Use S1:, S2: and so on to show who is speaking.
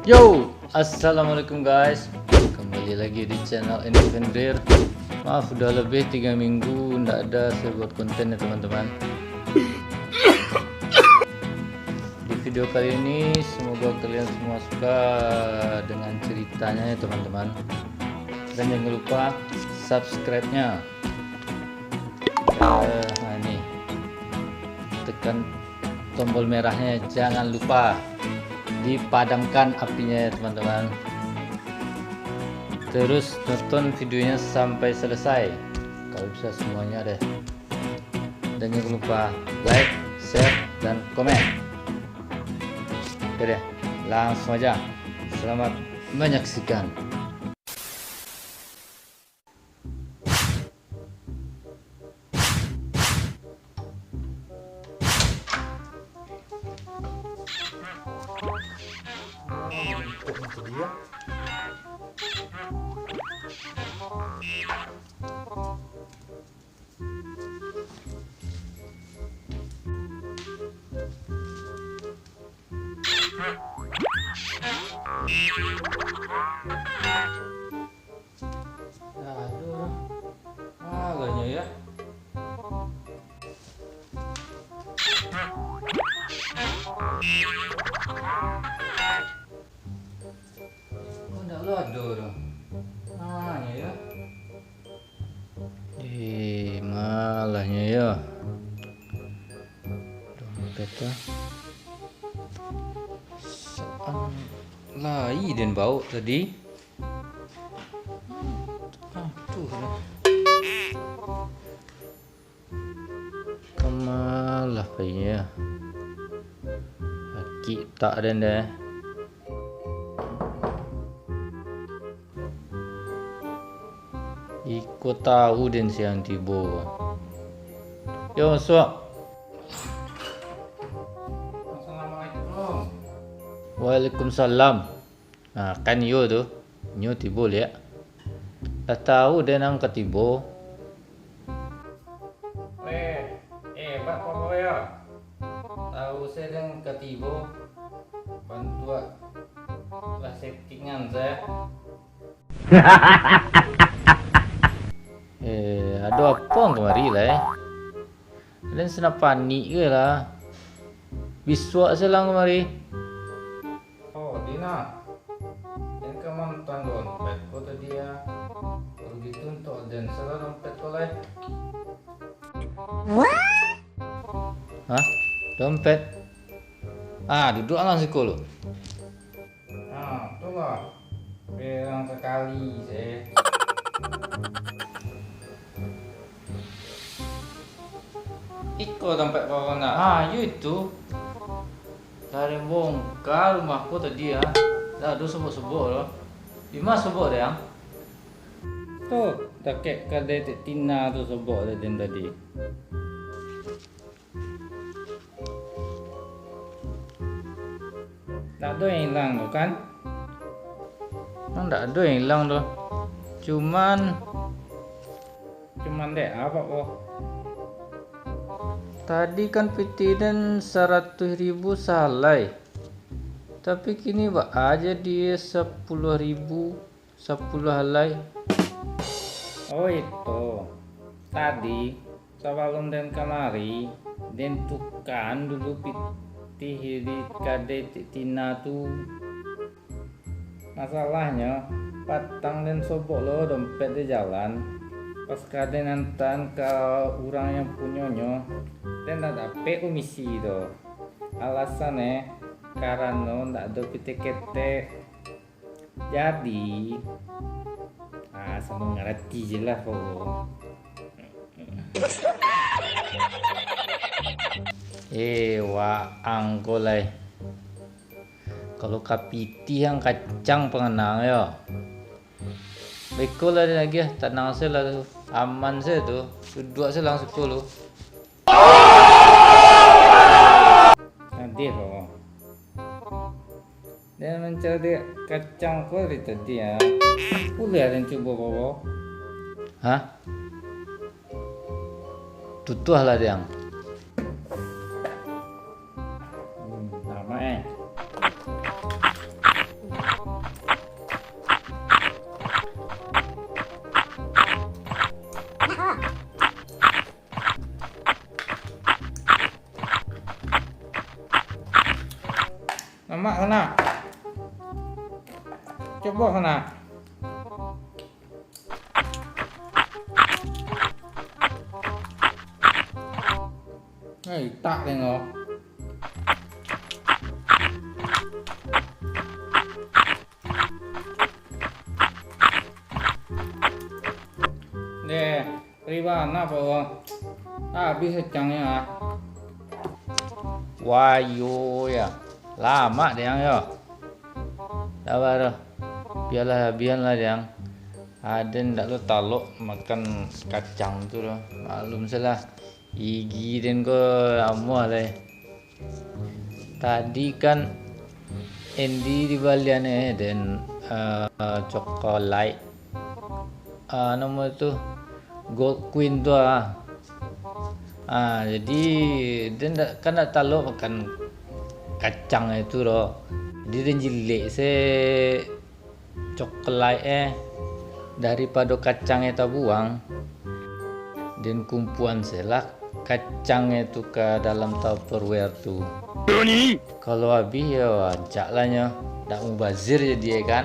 S1: Yo, assalamualaikum guys. Kembali lagi di channel Independent. Maaf, udah lebih 3 minggu nggak ada saya buat konten ya teman-teman. Di video kali ini semoga kalian semua suka dengan ceritanya ya teman-teman. Dan jangan lupa subscribe-nya. Nah ini, tekan tombol merahnya, jangan lupa dipadamkan apinya ya teman-teman. Terus tonton videonya sampai selesai kalau bisa semuanya deh. Dan jangan lupa like, share, dan komen. Oke deh, langsung aja. Selamat menyaksikan. Dia aduh, agaknya ya. Kok enggak lo aduh, namanya ya. Malahnya ya. Dompetnya lai dan bau tadi. Aduh. Kemalah kayaknya. Kaki tak ada deh. Iko tahu dan siang tibo. Yo, sok.
S2: Assalamualaikum.
S1: Waalaikumsalam. Nah, kan yo tuh. Nyo tibo ya. Dah tahu dan ang katibo.
S2: Pak Papa ya.
S1: Tahu saya dan katibo. Bantuan lah settingan saya. Ada apa kemari lah Dan senap panik ke lah. Biswa selang kemari.
S2: Oh, Dina. Dan kamu nonton dompet ko tadi ya. Kalau gitu untuk dan salah dompet ko lah.
S1: Hah? Dompet? Duduk alang sekolah.
S2: Nah, tuh lah. Bilang sekali saya.
S1: Iko dompet kau nak. Itu. Dari bongkar rumahku tadi ya. Dah sebut-sebut loh. Di mana sebut dia?
S2: Tuh, tak kayak kadai Tina tuh sebut dan tadi. Tak ada yang hilang tuh kan?
S1: Enggak ada yang hilang tuh. Cuman
S2: dek apa kok?
S1: tadi kan PT dan 100.000 salai. Tapi kini bak aja dia 10.000 10 halai.
S2: Oh itu. Tadi sebelum dan kemari dan tukan dulu pitih di kade Tina tuh. Masalahnya patang dan sobok lo dompet di jalan. Pas kade nantan ke orang yang punyanya dan tak dapat komisi itu. Alasannya karena tak ada pite-kete. Jadi sama ngerti je lah kau.
S1: Angkolai. Kalau kapiti yang kacang pengenang ya. Beko lah lagi ya, tenang saya lah, aman saya tuh, duduk saya langsung dulu.
S2: Nanti kok. Dan mencari kacang kau dari tadi ya. Boleh ada yang coba bawa.
S1: Hah? Tutuh lah dia.
S2: Nama sana. Coba sana. Tak tengok. Deh, Ribana bawa. Habis secangnya.
S1: Wayo ya. Lama deh yang ya. Sabar. Biarlah yang. Ada ndak lo talok makan kacang tu loh. Maklum salah. Gigi dan ko amuah lah. Tadi kan Andy di baliannya dan coklat. Nama tu Gold Queen tu jadi dia kan tak tahu makan kacang itu loh. Jadi dia jelek se coklat daripada kacang itu buang dan kumpulan selak kacang itu ke dalam tupperware tu. Kalau habis ya ajak lah nya, tak mubazir jadi kan.